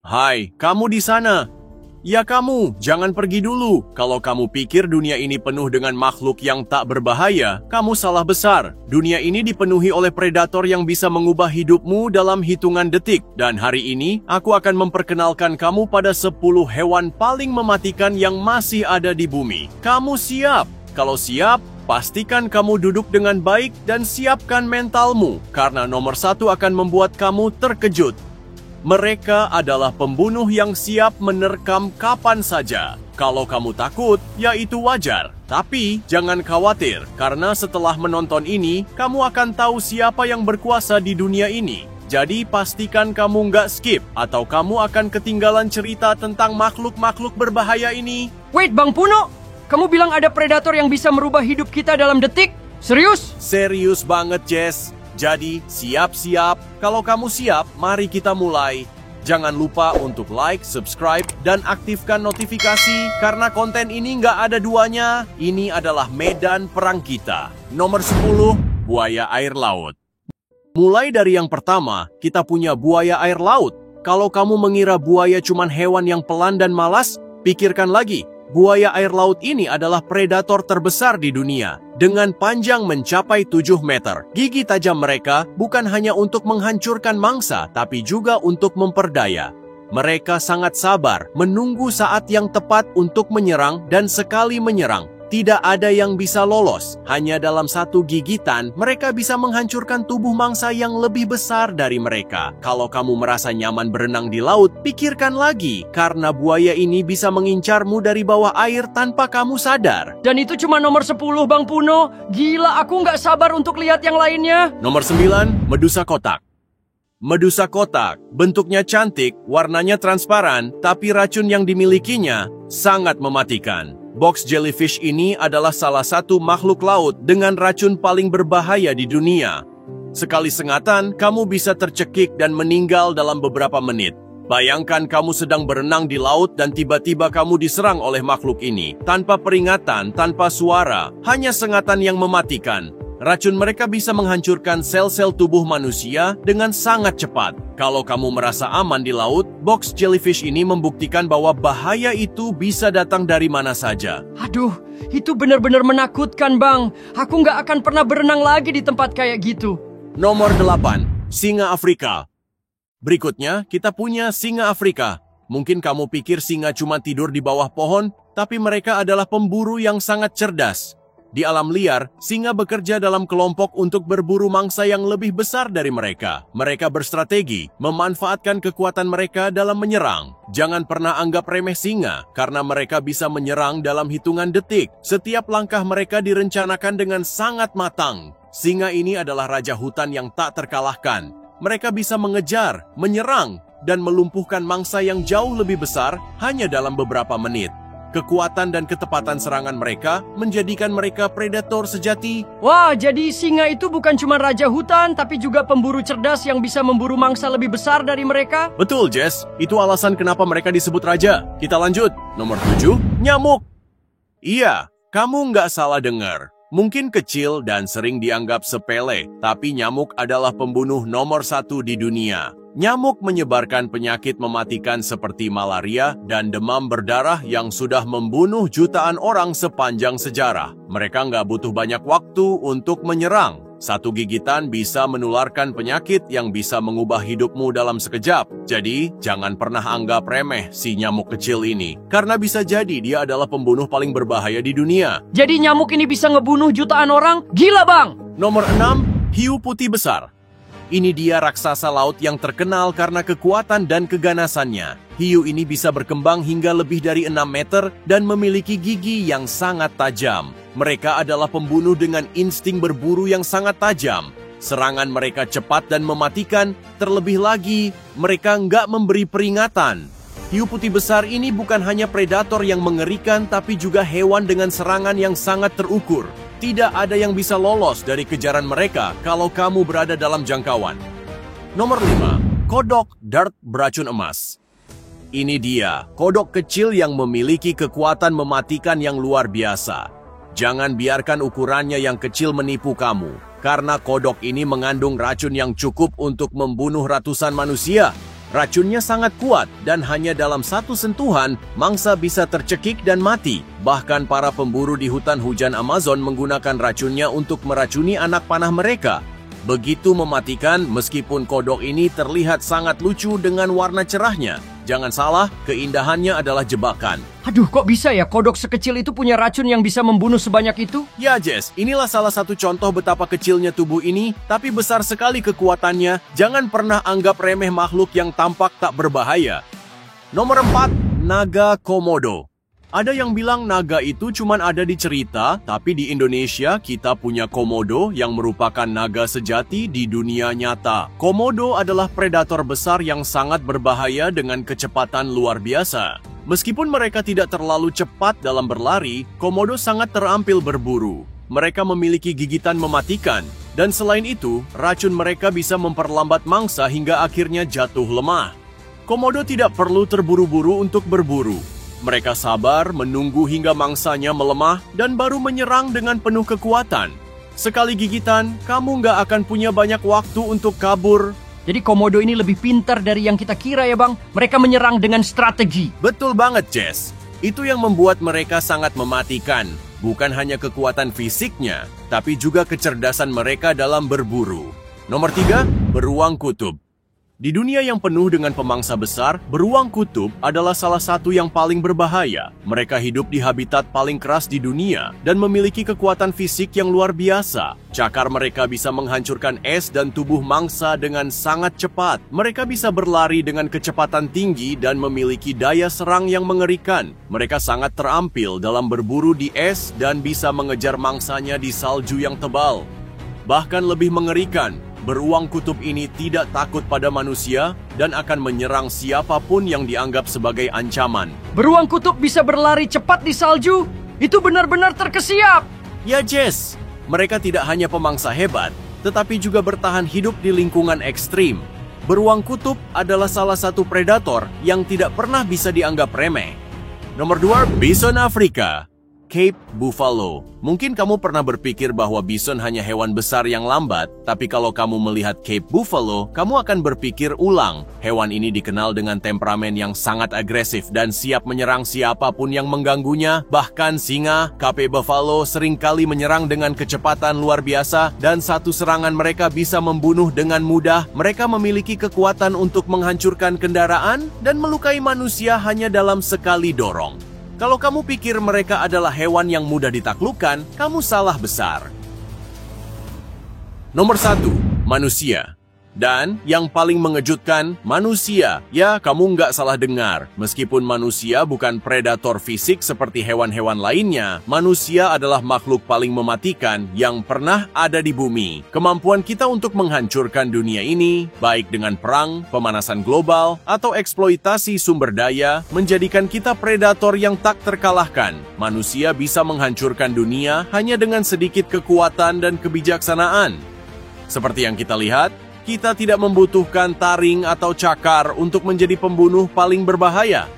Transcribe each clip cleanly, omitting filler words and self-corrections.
Hai, kamu di sana. Ya kamu, jangan pergi dulu. Kalau kamu pikir dunia ini penuh dengan makhluk yang tak berbahaya, kamu salah besar. Dunia ini dipenuhi oleh predator yang bisa mengubah hidupmu dalam hitungan detik. Dan hari ini, aku akan memperkenalkan kamu pada 10 hewan paling mematikan yang masih ada di bumi. Kamu siap? Kalau siap, pastikan kamu duduk dengan baik dan siapkan mentalmu, karena nomor 1 akan membuat kamu terkejut. Mereka adalah pembunuh yang siap menerkam kapan saja. Kalau kamu takut, ya itu wajar. Tapi jangan khawatir, karena setelah menonton ini, kamu akan tahu siapa yang berkuasa di dunia ini. Jadi pastikan kamu nggak skip, atau kamu akan ketinggalan cerita tentang makhluk-makhluk berbahaya ini. Wait, Bang Puno! Kamu bilang ada predator yang bisa merubah hidup kita dalam detik? Serius? Serius banget, Jess. Jadi, siap-siap. Kalau kamu siap, mari kita mulai. Jangan lupa untuk like, subscribe, dan aktifkan notifikasi karena konten ini nggak ada duanya. Ini adalah medan perang kita. Nomor 10, buaya air laut. Mulai dari yang pertama, kita punya buaya air laut. Kalau kamu mengira buaya cuma hewan yang pelan dan malas, pikirkan lagi. Buaya air laut ini adalah predator terbesar di dunia, dengan panjang mencapai 7 meter. Gigi tajam mereka bukan hanya untuk menghancurkan mangsa, tapi juga untuk memperdaya. Mereka sangat sabar, menunggu saat yang tepat untuk menyerang, dan sekali menyerang, tidak ada yang bisa lolos. Hanya dalam satu gigitan, mereka bisa menghancurkan tubuh mangsa yang lebih besar dari mereka. Kalau kamu merasa nyaman berenang di laut, pikirkan lagi, karena buaya ini bisa mengincarmu dari bawah air tanpa kamu sadar. Dan itu cuma nomor 10, Bang Puno. Gila, aku nggak sabar untuk lihat yang lainnya. Nomor 9, medusa kotak. Medusa kotak, bentuknya cantik, warnanya transparan, tapi racun yang dimilikinya sangat mematikan. Box jellyfish ini adalah salah satu makhluk laut dengan racun paling berbahaya di dunia. Sekali sengatan, kamu bisa tercekik dan meninggal dalam beberapa menit. Bayangkan kamu sedang berenang di laut dan tiba-tiba kamu diserang oleh makhluk ini. Tanpa peringatan, tanpa suara, hanya sengatan yang mematikan. Racun mereka bisa menghancurkan sel-sel tubuh manusia dengan sangat cepat. Kalau kamu merasa aman di laut, box jellyfish ini membuktikan bahwa bahaya itu bisa datang dari mana saja. Aduh, itu benar-benar menakutkan, Bang. Aku nggak akan pernah berenang lagi di tempat kayak gitu. Nomor 8, singa Afrika. Berikutnya, kita punya singa Afrika. Mungkin kamu pikir singa cuma tidur di bawah pohon, tapi mereka adalah pemburu yang sangat cerdas. Di alam liar, singa bekerja dalam kelompok untuk berburu mangsa yang lebih besar dari mereka. Mereka berstrategi, memanfaatkan kekuatan mereka dalam menyerang. Jangan pernah anggap remeh singa, karena mereka bisa menyerang dalam hitungan detik. Setiap langkah mereka direncanakan dengan sangat matang. Singa ini adalah raja hutan yang tak terkalahkan. Mereka bisa mengejar, menyerang, dan melumpuhkan mangsa yang jauh lebih besar hanya dalam beberapa menit. Kekuatan dan ketepatan serangan mereka menjadikan mereka predator sejati. Wah, jadi singa itu bukan cuma raja hutan, tapi juga pemburu cerdas yang bisa memburu mangsa lebih besar dari mereka? Betul, Jess. Itu alasan kenapa mereka disebut raja. Kita lanjut. Nomor 7, nyamuk. Iya, kamu nggak salah dengar. Mungkin kecil dan sering dianggap sepele, tapi nyamuk adalah pembunuh nomor 1 di dunia. Nyamuk menyebarkan penyakit mematikan seperti malaria dan demam berdarah yang sudah membunuh jutaan orang sepanjang sejarah. Mereka nggak butuh banyak waktu untuk menyerang. Satu gigitan bisa menularkan penyakit yang bisa mengubah hidupmu dalam sekejap. Jadi, jangan pernah anggap remeh si nyamuk kecil ini. Karena bisa jadi dia adalah pembunuh paling berbahaya di dunia. Jadi nyamuk ini bisa ngebunuh jutaan orang? Gila, Bang! Nomor 6, hiu putih besar. Ini dia raksasa laut yang terkenal karena kekuatan dan keganasannya. Hiu ini bisa berkembang hingga lebih dari 6 meter dan memiliki gigi yang sangat tajam. Mereka adalah pembunuh dengan insting berburu yang sangat tajam. Serangan mereka cepat dan mematikan, terlebih lagi, mereka nggak memberi peringatan. Hiu putih besar ini bukan hanya predator yang mengerikan, tapi juga hewan dengan serangan yang sangat terukur. Tidak ada yang bisa lolos dari kejaran mereka kalau kamu berada dalam jangkauan. Nomor 5, kodok dart beracun emas. Ini dia, kodok kecil yang memiliki kekuatan mematikan yang luar biasa. Jangan biarkan ukurannya yang kecil menipu kamu, karena kodok ini mengandung racun yang cukup untuk membunuh ratusan manusia. Racunnya sangat kuat dan hanya dalam satu sentuhan, mangsa bisa tercekik dan mati. Bahkan para pemburu di hutan hujan Amazon menggunakan racunnya untuk meracuni anak panah mereka. Begitu mematikan, meskipun kodok ini terlihat sangat lucu dengan warna cerahnya. Jangan salah, keindahannya adalah jebakan. Aduh, kok bisa ya kodok sekecil itu punya racun yang bisa membunuh sebanyak itu? Ya, Jess, inilah salah satu contoh betapa kecilnya tubuh ini, tapi besar sekali kekuatannya. Jangan pernah anggap remeh makhluk yang tampak tak berbahaya. Nomor 4, naga Komodo. Ada yang bilang naga itu cuma ada di cerita, tapi di Indonesia kita punya Komodo yang merupakan naga sejati di dunia nyata. Komodo adalah predator besar yang sangat berbahaya dengan kecepatan luar biasa. Meskipun mereka tidak terlalu cepat dalam berlari, Komodo sangat terampil berburu. Mereka memiliki gigitan mematikan, dan selain itu, racun mereka bisa memperlambat mangsa hingga akhirnya jatuh lemah. Komodo tidak perlu terburu-buru untuk berburu. Mereka sabar menunggu hingga mangsanya melemah dan baru menyerang dengan penuh kekuatan. Sekali gigitan, kamu nggak akan punya banyak waktu untuk kabur. Jadi Komodo ini lebih pintar dari yang kita kira ya bang. Mereka menyerang dengan strategi. Betul banget, Jess. Itu yang membuat mereka sangat mematikan. Bukan hanya kekuatan fisiknya, tapi juga kecerdasan mereka dalam berburu. Nomor 3, beruang kutub. Di dunia yang penuh dengan pemangsa besar, beruang kutub adalah salah satu yang paling berbahaya. Mereka hidup di habitat paling keras di dunia dan memiliki kekuatan fisik yang luar biasa. Cakar mereka bisa menghancurkan es dan tubuh mangsa dengan sangat cepat. Mereka bisa berlari dengan kecepatan tinggi dan memiliki daya serang yang mengerikan. Mereka sangat terampil dalam berburu di es dan bisa mengejar mangsanya di salju yang tebal. Bahkan lebih mengerikan, beruang kutub ini tidak takut pada manusia dan akan menyerang siapapun yang dianggap sebagai ancaman. Beruang kutub bisa berlari cepat di salju? Itu benar-benar terkesiap. Ya, Jess, mereka tidak hanya pemangsa hebat, tetapi juga bertahan hidup di lingkungan ekstrim. Beruang kutub adalah salah satu predator yang tidak pernah bisa dianggap remeh. Nomor 2, bison Afrika. Cape Buffalo. Mungkin kamu pernah berpikir bahwa bison hanya hewan besar yang lambat, tapi kalau kamu melihat Cape Buffalo, kamu akan berpikir ulang. Hewan ini dikenal dengan temperamen yang sangat agresif dan siap menyerang siapapun yang mengganggunya. Bahkan singa, Cape Buffalo seringkali menyerang dengan kecepatan luar biasa dan satu serangan mereka bisa membunuh dengan mudah. Mereka memiliki kekuatan untuk menghancurkan kendaraan dan melukai manusia hanya dalam sekali dorong. Kalau kamu pikir mereka adalah hewan yang mudah ditaklukkan, kamu salah besar. Nomor 1, manusia. Dan yang paling mengejutkan, manusia. Ya, kamu nggak salah dengar. Meskipun manusia bukan predator fisik seperti hewan-hewan lainnya, manusia adalah makhluk paling mematikan yang pernah ada di bumi. Kemampuan kita untuk menghancurkan dunia ini, baik dengan perang, pemanasan global, atau eksploitasi sumber daya, menjadikan kita predator yang tak terkalahkan. Manusia bisa menghancurkan dunia hanya dengan sedikit kekuatan dan kebijaksanaan. Seperti yang kita lihat, kita tidak membutuhkan taring atau cakar untuk menjadi pembunuh paling berbahaya.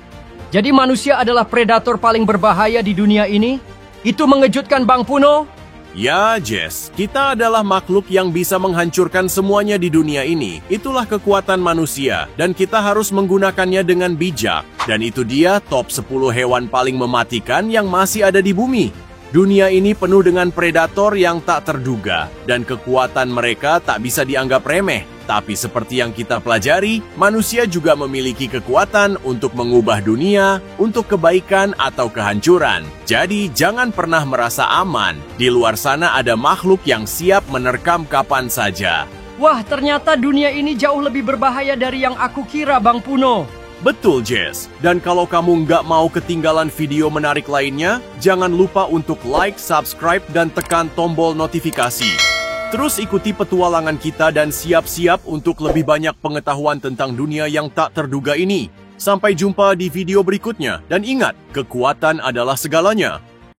Jadi manusia adalah predator paling berbahaya di dunia ini? Itu mengejutkan Bang Puno? Ya, Jess, kita adalah makhluk yang bisa menghancurkan semuanya di dunia ini. Itulah kekuatan manusia, dan kita harus menggunakannya dengan bijak. Dan itu dia top 10 hewan paling mematikan yang masih ada di bumi. Dunia ini penuh dengan predator yang tak terduga, dan kekuatan mereka tak bisa dianggap remeh. Tapi seperti yang kita pelajari, manusia juga memiliki kekuatan untuk mengubah dunia, untuk kebaikan atau kehancuran. Jadi jangan pernah merasa aman. Di luar sana ada makhluk yang siap menerkam kapan saja. Wah, ternyata dunia ini jauh lebih berbahaya dari yang aku kira, Bang Puno. Betul, Jess. Dan kalau kamu nggak mau ketinggalan video menarik lainnya, jangan lupa untuk like, subscribe, dan tekan tombol notifikasi. Terus ikuti petualangan kita dan siap-siap untuk lebih banyak pengetahuan tentang dunia yang tak terduga ini. Sampai jumpa di video berikutnya. Dan ingat, kekuatan adalah segalanya.